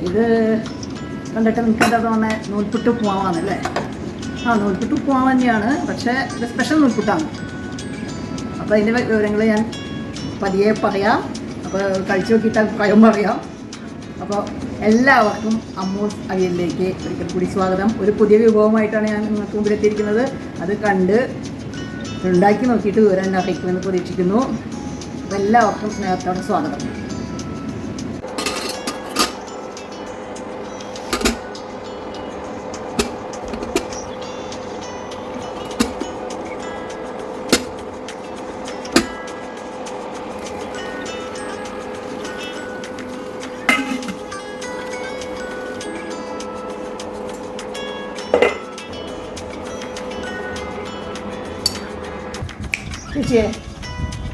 ഇത് കണ്ടിട്ട് നിങ്ങൾക്ക് എന്താ തോന്നുന്നത്? നൂൽപുട്ട് ഉപ്പുമാവാണല്ലേ? നൂൽപുട്ട് ഉപ്പുമാവ് തന്നെയാണ്, പക്ഷേ ഇത് സ്പെഷ്യൽ നൂൽപുട്ടാണ്. അപ്പോൾ അതിൻ്റെ വിവരങ്ങൾ ഞാൻ പതിയെ പറയാം. അപ്പോൾ കഴിച്ചു നോക്കിയിട്ട് അഭിപ്രായം പറയാം. അപ്പോൾ എല്ലാവർക്കും അമ്മൂസ് അവിയലിലേക്ക് ഒരിക്കൽ കൂടി സ്വാഗതം. ഒരു പുതിയ വിഭവമായിട്ടാണ് ഞാൻ നിങ്ങൾക്ക് മുമ്പിലെത്തിയിരിക്കുന്നത്. അത് കണ്ട് ഉണ്ടാക്കി നോക്കിയിട്ട് വിവരം എന്നെ അറിയിക്കുമെന്ന് പ്രതീക്ഷിക്കുന്നു. അപ്പോൾ എല്ലാവർക്കും സ്നേഹത്തോടെ സ്വാഗതം. ചേച്ചിയെ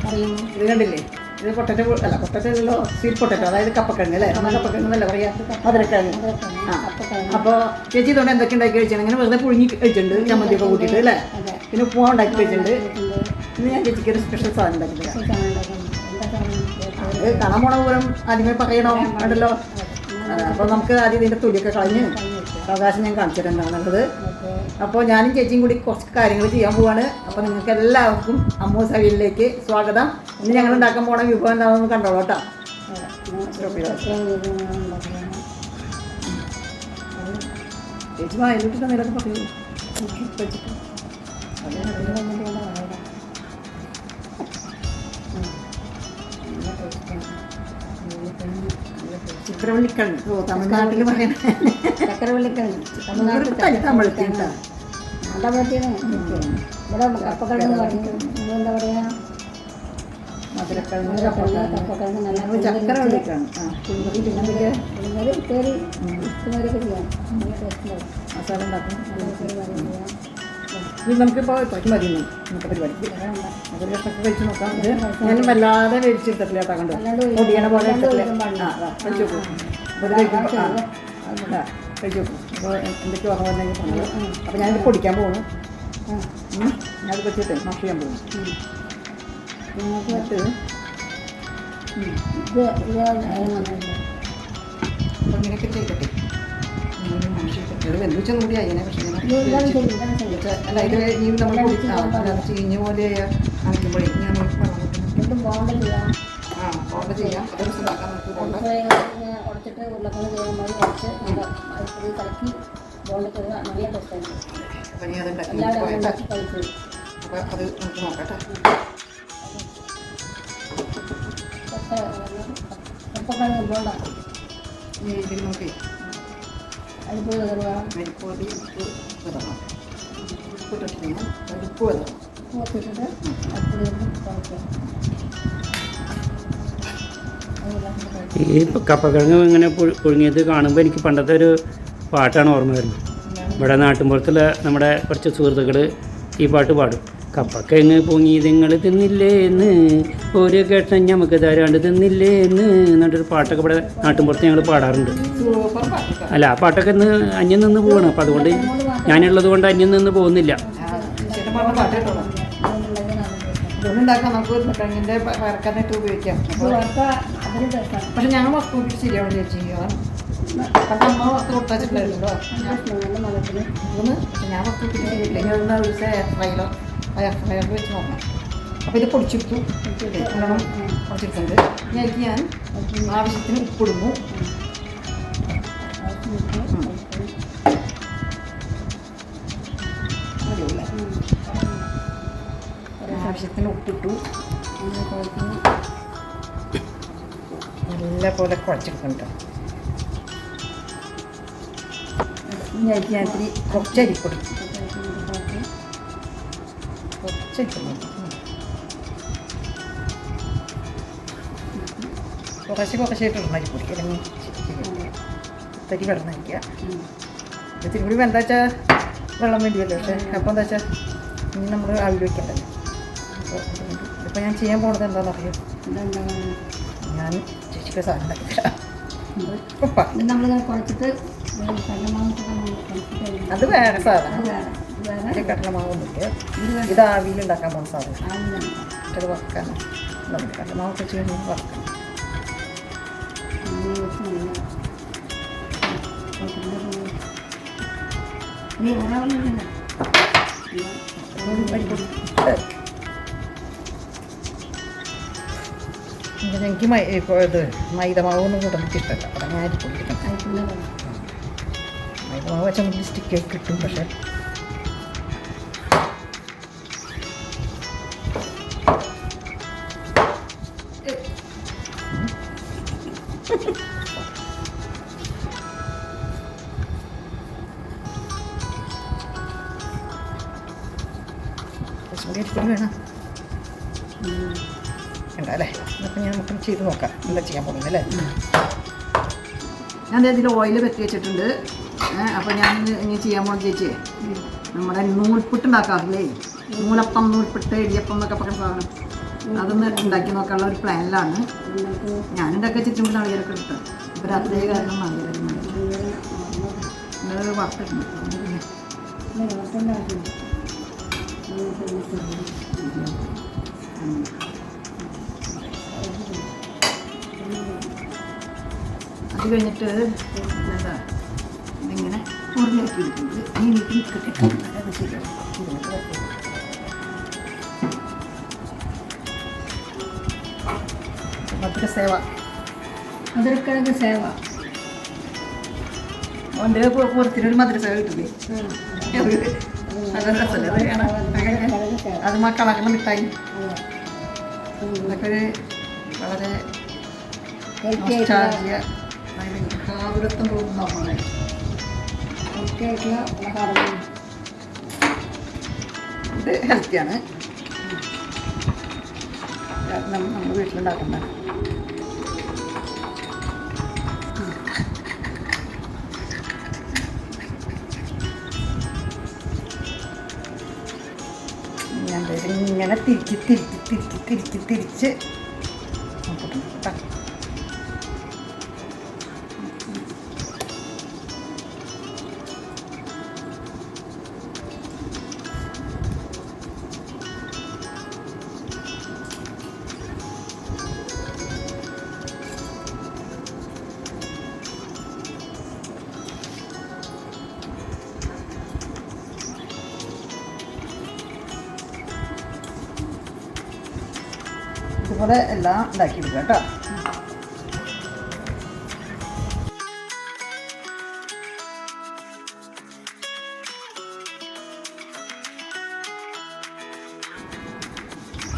പറയും, ഇത് കണ്ടില്ലേ? ഇത് പൊട്ടറ്റോ അല്ല, പൊട്ടറ്റോ സ്വീറ്റ് പൊട്ടറ്റോ, അതായത് കപ്പക്കിഴങ്ങ് അല്ലേ? നമ്മൾ കപ്പക്കിഴങ്ങ് എന്നല്ല പറയാ, മധുരക്കിഴങ്ങ്. അപ്പോൾ ചേച്ചി ഇതുകൊണ്ട് എന്തൊക്കെ ഉണ്ടാക്കി കഴിച്ചാണ്? ഇങ്ങനെ വെറുതെ പുഴുങ്ങി കഴിച്ചിട്ടുണ്ട്, ചമ്മന്തിയൊക്കെ കൂട്ടിയിട്ട് അല്ലേ? പിന്നെ ഉപ്പുമാവ് ഉണ്ടാക്കി കഴിച്ചിട്ടുണ്ട്. ഇന്ന് ഞാൻ ചേച്ചിക്ക് ഒരു സ്പെഷ്യൽ സാധനം ഉണ്ടാക്കിയിട്ടില്ല. അത് കാണാൻ പോണ പൂരം ആദ്യമേ പറയണോ ഉണ്ടല്ലോ. അപ്പോൾ നമുക്ക് ആദ്യം ഇതിൻ്റെ തൊലിയൊക്കെ കളഞ്ഞ് അവകാശം ഞാൻ കാണിച്ചിട്ടുണ്ടാകുന്നത്. അപ്പോൾ ഞാനും ചേച്ചിയും കൂടി കുറച്ച് കാര്യങ്ങൾ ചെയ്യാൻ പോവാണ്. അപ്പോൾ നിങ്ങൾക്ക് എല്ലാവർക്കും അമ്മൂസ് അവിയലിലേക്ക് സ്വാഗതം. ഇന്ന് ഞങ്ങൾ ഉണ്ടാക്കാൻ പോണ വിഭവം എന്താണെന്ന് കണ്ടോളൂ കേട്ടോ. ചേച്ചി വായിലിട്ട് തന്നേലൊക്കെ പറയൂ. ചക്രവള്ളിക്കിഴങ്ങ്. തമിഴ്നാട്ടിൽ പറയണ ചക്രവള്ളിക്കിഴങ്ങ്. തമിഴത്തിട്ടാ നല്ല പറ്റിയാണ്. ഇവിടെ കപ്പക്കിഴങ്ങ് പറഞ്ഞു, എന്താ പറയുക, മധുരക്കിഴങ്ങ്, കപ്പക്കിഴങ്ങ് നല്ല ചക്രവള്ളിക്കിഴങ്ങ്. പുളിങ്ങറി ഉപ്പേരി ഉപ്പുമാരൊക്കെ ചെയ്യാം. നല്ല ടേസ്റ്റ് മസാല ഉണ്ടാക്കും. ഇത് നമുക്കിപ്പോൾ ഇത്രയ്ക്ക് മതി നമുക്ക് പരിപാടിക്ക്. അതൊരു കഷ്ടമൊക്കെ കഴിച്ച് നോക്കാം. ഇത് ഞാൻ വല്ലാതെ വേവിച്ചെടുത്തിട്ടില്ല കേട്ടോ. കണ്ട് പൊടിയണ പോലെ എടുത്തിട്ടില്ല. കഴിച്ചു നോക്കും. അപ്പോൾ ഇത് കഴിക്കുമ്പോൾ കഴിച്ചു നോക്കും. അപ്പോൾ എന്തൊക്കെ ഓർമ്മ വന്നെങ്കിൽ പറഞ്ഞത്. അപ്പോൾ ഞാനിത് പൊടിക്കാൻ പോകുന്നു. ഞാനത് വെച്ചിട്ട് മാഷ് ചെയ്യാൻ പോകുന്നു. എന്നിട്ട് അപ്പോൾ ഇങ്ങനെയൊക്കെ ചെയ്തിട്ട് വെന്തുവെച്ചൊന്നും കൂടി ആയിനെ. പക്ഷേ അല്ല, ഇത് ഈ നമ്മൾ ചീഞ്ഞ പോലെ കാണിക്കുമ്പോഴേക്കും ഞാൻ ബോണ്ട ചെയ്യാം. ഒരു ദിവസം ഉണ്ടാക്കാൻ നമുക്ക് ബോണ്ട ഉടച്ചിട്ട് ഉരുളക്കിഴങ്ങ് ചെയ്യുമ്പോൾ ഉടച്ച് കലക്കി ബോണ്ട ചെയ്ത് നല്ല ടേസ്റ്റാണ്. അപ്പം ഞാൻ അതുണ്ടാക്കി കഴിച്ചു. അപ്പോൾ അത് നമുക്ക് നോക്കട്ടെ. കപ്പക്കിഴങ്ങ് ബോണ്ട ഇതിൽ നോക്കി അരിപ്പൊടി കയറുക, അരിപ്പൊടി ഉപ്പ് വിതറണം. ഉപ്പ് ഇട്ടിട്ട് ഉപ്പ് വിതറണം. ഉപ്പിട്ടിട്ട് അരിപ്പൊടി കഴിക്കുക. ഈ കപ്പക്കിഴങ്ങ് ഇങ്ങനെ പുഴുങ്ങിയത് കാണുമ്പോൾ എനിക്ക് പണ്ടത്തെ ഒരു പാട്ടാണ് ഓർമ്മ വരുന്നത്. ഇവിടെ നാട്ടിൻപുറത്തുള്ള നമ്മുടെ കുറച്ച് സുഹൃത്തുക്കൾ ഈ പാട്ട് പാടും. കപ്പക്കിഴങ്ങ് പൊങ്ങി നിങ്ങൾ തിന്നില്ലേ എന്ന്, ഒരു കഷ്ണം നമുക്ക് തരാണ്ട് തിന്നില്ലേ എന്ന് എന്നിട്ടൊരു പാട്ടൊക്കെ ഇവിടെ നാട്ടിൻപുറത്ത് ഞങ്ങൾ പാടാറുണ്ട്. അല്ല, ആ പാട്ടൊക്കെ ഇന്ന് അന്യം നിന്ന് പോവാണ്. അപ്പോൾ അതുകൊണ്ട് ഞാനുള്ളത് കൊണ്ട് അന്യം നിന്ന് പോകുന്നില്ല. ഇതുണ്ടാക്കാം. നമുക്ക് ഉരുളക്കിഴങ്ങിൻ്റെ വറക്കാനായിട്ട് ഉപയോഗിക്കാം. പക്ഷെ ഞാൻ വസ്തു കൂട്ടിയിട്ട് ശരിയാവും ചേച്ചി. അപ്പം അമ്മ വസ്തു കൊടുത്താച്ചിട്ടുണ്ടായിരുന്നല്ലോ. ഒന്ന് ഞാൻ വസ്തു കൂട്ടിയിട്ട് ശരിയില്ല. ഞാൻ ഒരു ദിവസം എയർ ഫ്രയറിൽ വെച്ച് നോക്കണം. അപ്പോൾ ഇത് പൊടിച്ചെടുത്തു, നല്ലോണം പൊടിച്ചെടുക്കുന്നുണ്ട്. ഞാൻ ആവശ്യത്തിന് ഉപ്പിടുന്നു. ആവശ്യത്തിന് ഉപ്പിട്ടു. നല്ല പോലെ കുഴച്ചെടുക്കുന്നുണ്ട്. ഞാൻ ഇത്തിരി കുറച്ച് അരിപ്പൊടി കുറച്ചായിട്ടിടണം അരിപ്പൊടി. അല്ലെങ്കിൽ തരി വെള്ളം നനയ്ക്കുക. ഇത്തിരി കൂടി എന്താ വെച്ചാൽ വെള്ളം വേണ്ടിയല്ലോ. പക്ഷേ അപ്പോൾ എന്താ വെച്ചാൽ ഇനി നമ്മൾ ആവിൽ വയ്ക്കണ്ടല്ലോ. ഇപ്പോൾ ഞാൻ ചെയ്യാൻ പോണത് എന്താണെന്ന് അറിയാം. ഞാൻ ചേച്ചിക്ക് സാധനം ഉണ്ടാക്കില്ല. അത് വേറെ സാധനം. കടലമാവൊന്നുമില്ല. ഇത് ആവിയിലുണ്ടാക്കാൻ പോകുന്ന സാധനം. അത് വറക്കാൻ കടലമാവ് വെച്ച് കഴിഞ്ഞാൽ വറക്കണം. നീ എങ്ങനെ എനിക്ക് ഇത് മൈദമാവൊന്നും കൂടെ എനിക്ക് ഇഷ്ടമല്ല. അവിടെ ഞാൻ അരിപ്പൊടിക്കണം. മൈദമാവ് വെച്ചാൽ നമുക്ക് സ്റ്റിക്കായി കിട്ടും. പക്ഷേ അരിപ്പൊടി വേണം ഉണ്ടല്ലേ. അപ്പം ഞാൻ നമുക്ക് ചെയ്ത് നോക്കാം എന്താ ചെയ്യാൻ പോകുന്നത് അല്ലേ. ഞാൻ ഇതിൽ ഓയിൽ പറ്റി വെച്ചിട്ടുണ്ട്. അപ്പോൾ ഞാൻ ഇനി ചെയ്യാൻ പോകുന്ന ചേച്ചിയെ നമ്മുടെ നൂൽപുട്ട് ഉണ്ടാക്കാറില്ലേ, നൂലപ്പം, നൂൽപുട്ട്, ഇടിയപ്പം എന്നൊക്കെ പറയുന്ന സാധനം, അതൊന്ന് ഉണ്ടാക്കി നോക്കാനുള്ള ഒരു പ്ലാനിലാണ്. ഞാനുണ്ടാക്കിയ ചുറ്റും നാളികേരൊക്കെ എടുത്ത് ഇപ്പോൾ രാത്രി കാരണം നാളികേരം വറുത്തിട്ടുണ്ട്. അത് കഴിഞ്ഞിട്ട് എന്താ ഇതിങ്ങനെ മുറിഞ്ഞാക്കി എടുക്കുന്നത്. എനിക്ക് നിൽക്കട്ടെ, അത് ശരിയാണ്. മധുരസേവ, മധുരക്കിഴങ്ങ് സേവ. അവൻ്റെ പുറത്തിനൊരു മധുരസേവ കിട്ടില്ലേ, നല്ല രസമല്ലേ. അത് കളകണ മിഠായി, അതൊക്കെ ഒരു വളരെ കാതുരത്വം തോന്നുന്ന നമ്മളെ ഇത് ഹെൽത്തിയാണ്. നമ്മൾ വീട്ടിലുണ്ടാക്കുന്ന ഇങ്ങനെ തിരിച്ച് കേട്ടോ. ഇതുപോലെ എല്ലാം ഉണ്ടാക്കിയെടുക്കുക കേട്ടോ.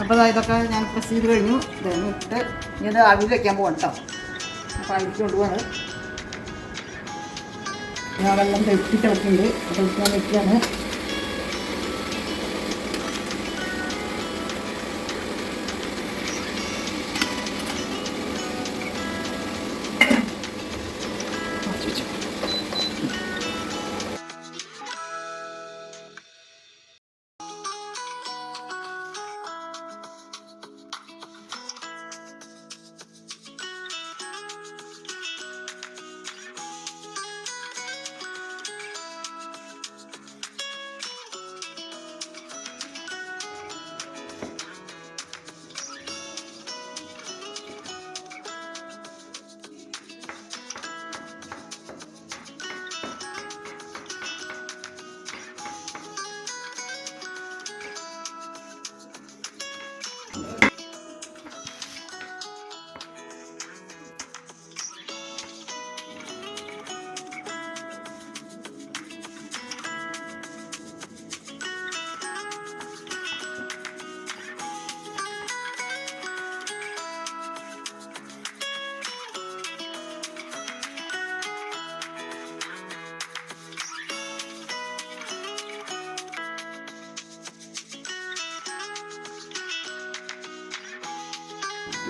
അപ്പോൾ ഇതൊക്കെ ഞാൻ പ്രസ് ചെയ്ത് കഴിഞ്ഞു. ഇട്ട് ഇനി അത് ആവിയിൽ വയ്ക്കാൻ പോകണം കേട്ടോ. അപ്പോൾ ആവിലേക്ക് കൊണ്ടുപോവാണ്. ഞാൻ വെള്ളം തെളിച്ചിട്ട് വെക്കുന്നുണ്ട്. തെളിക്കാൻ വയ്ക്കുകയാണ്.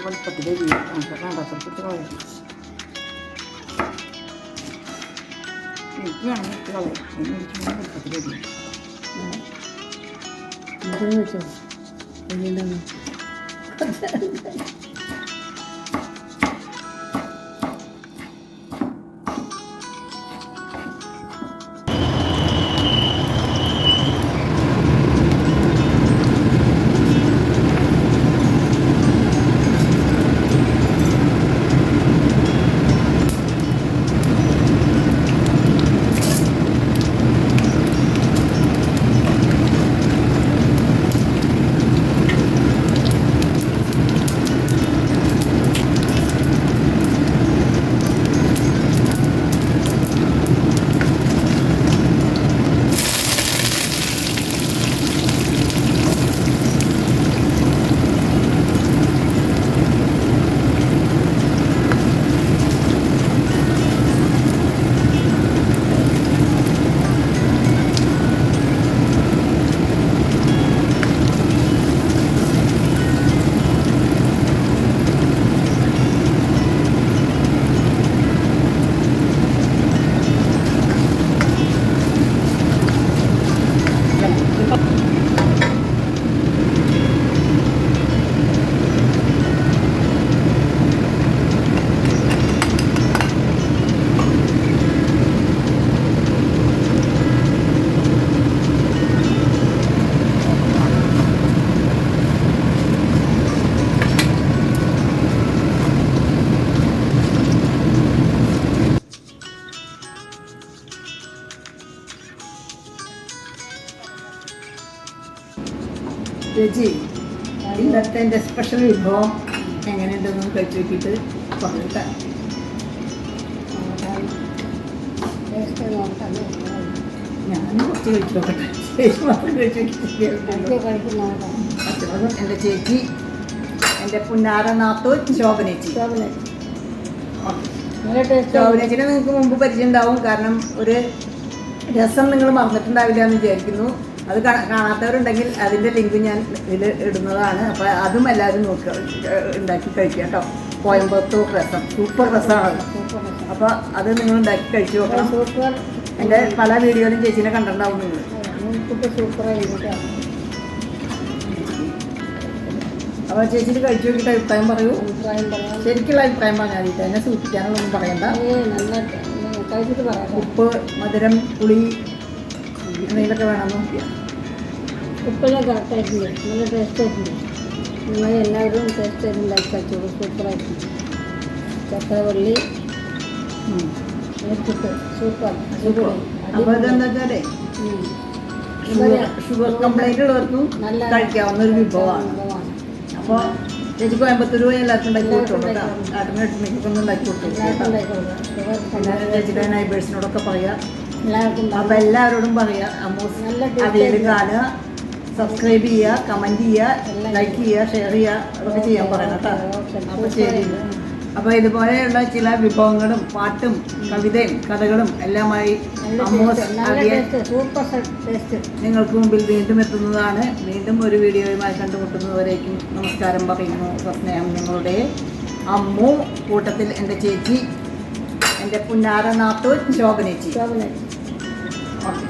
വലുപ്പത്തിലേക്ക് വേണ്ടപ്പെടുത്തി കളയും. എനിക്ക് വേണമെങ്കിൽ ഇട്ട് കളയും. എനിക്ക് വലുപ്പത്തിലേക്ക് വെച്ചോ എങ്ങനെയുണ്ടാകും. ചേച്ചി ഇന്നത്തെ എൻ്റെ സ്പെഷ്യൽ വിഭവം എങ്ങനെയുണ്ടെന്ന് കഴിച്ചു നോക്കിയിട്ട് പറഞ്ഞിട്ടാ. ടേസ്റ്റ് നോക്കാം. ഞാൻ കുറച്ച് കഴിച്ചു നോക്കട്ടെ, ചേച്ചി മാത്രം കഴിച്ചു നോക്കിയിട്ട് കഴിക്കുന്നതാണ് എൻ്റെ ചേച്ചി, എൻ്റെ പുന്നാരനാത്തൂൻ ശോഭനേച്ചി. നല്ല ടേസ്റ്റ്. ശോഭനേച്ചിനെ നിങ്ങൾക്ക് മുമ്പ് പരിചയം ഉണ്ടാവും. കാരണം ഒരു രസം നിങ്ങൾ മറന്നിട്ടുണ്ടാവില്ല എന്ന് വിചാരിക്കുന്നു. അത് കാണാത്തവരുണ്ടെങ്കിൽ അതിൻ്റെ ലിങ്ക് ഞാൻ ഇതിൽ ഇടുന്നതാണ്. അപ്പോൾ അതും എല്ലാവരും നോക്കുക, ഉണ്ടാക്കി കഴിക്കുക കേട്ടോ. കോയമ്പത്തൂർ രസം, സൂപ്പർ രസമാണ്. അപ്പോൾ അത് നിങ്ങൾ ഉണ്ടാക്കി കഴിച്ചു നോക്കണം. സൂപ്പർ. എൻ്റെ പല വീഡിയോയിലും ചേച്ചീനെ കണ്ടിട്ടുണ്ടാവും നിങ്ങൾ. സൂപ്പറായിരിക്കും. അപ്പോൾ ചേച്ചിന് കഴിച്ചു നോക്കിയിട്ട് അഭിപ്രായം പറയൂ. അഭിപ്രായം പറയാം. ശരിക്കുള്ള അഭിപ്രായം പറഞ്ഞാൽ മതി, എന്നെ സൂക്ഷിക്കാനുള്ളതൊന്നും പറയണ്ട. നല്ല കഴിച്ചിട്ട് പറയാം. ഉപ്പ്, മധുരം, പുളി എന്തെങ്കിലുമൊക്കെ വേണമെന്ന് നോക്കിയാൽ. ഉപ്പെല്ലാം കറക്റ്റായിട്ടുണ്ട്. നല്ല ടേസ്റ്റ് ആയിട്ടുണ്ട്. നിങ്ങൾ എല്ലാവരും ടേസ്റ്റ് ആയിട്ട് ഉണ്ടാക്കി കഴിച്ചോളൂ. സൂപ്പറായിട്ടുണ്ട്. ചക്രവള്ളി എടുത്തിട്ട് സൂപ്പർ. അപ്പോൾ ഇതെന്താ വെച്ചാലേ ഷുഗർ കംപ്ലൈൻറ്റ് ഉള്ളവർക്കും നല്ല കഴിക്കാവുന്ന ഒരു വിഭവമാണ്. അപ്പോൾ ചേച്ചി കോയമ്പത്തൂർ പോയി എല്ലാവർക്കും ഉണ്ടാക്കി കൊടുത്തോളൂ കേട്ടോ. നാട്ടിനടുത്തേക്കൊക്കെ ഒന്ന് ഉണ്ടാക്കി കൊടുത്തോളൂ പിന്നെ ചേച്ചിയുടെ നൈബേഴ്സിനോടൊക്കെ പറയാം. എല്ലാവർക്കും അപ്പോൾ എല്ലാവരോടും പറയാം, അമ്മൂസ് അതിൽ കാണുക, സബ്സ്ക്രൈബ് ചെയ്യുക, കമൻറ്റ് ചെയ്യുക, ലൈക്ക് ചെയ്യുക, ഷെയർ ചെയ്യുക, അതൊക്കെ ചെയ്യാൻ പറയണം കേട്ടോ. അപ്പോൾ ശരി. അപ്പോൾ ഇതുപോലെയുള്ള ചില വിഭവങ്ങളും പാട്ടും കവിതയും കഥകളും എല്ലാമായി അമ്മൂസ് അവിയൽ സൂപ്പർ ടേസ്റ്റ് നിങ്ങൾക്ക് മുമ്പിൽ വീണ്ടും എത്തുന്നതാണ്. വീണ്ടും ഒരു വീഡിയോയുമായി കണ്ടുമുട്ടുന്നതുവരേക്കും നമസ്കാരം പറയുന്നു. സ്നേഹം നിങ്ങളുടെ അമ്മു, കൂട്ടത്തിൽ എൻ്റെ ചേച്ചി, എൻ്റെ പുന്നാരനാത്തൂൻ ശോഭനേച്ചി. ഓക്കെ.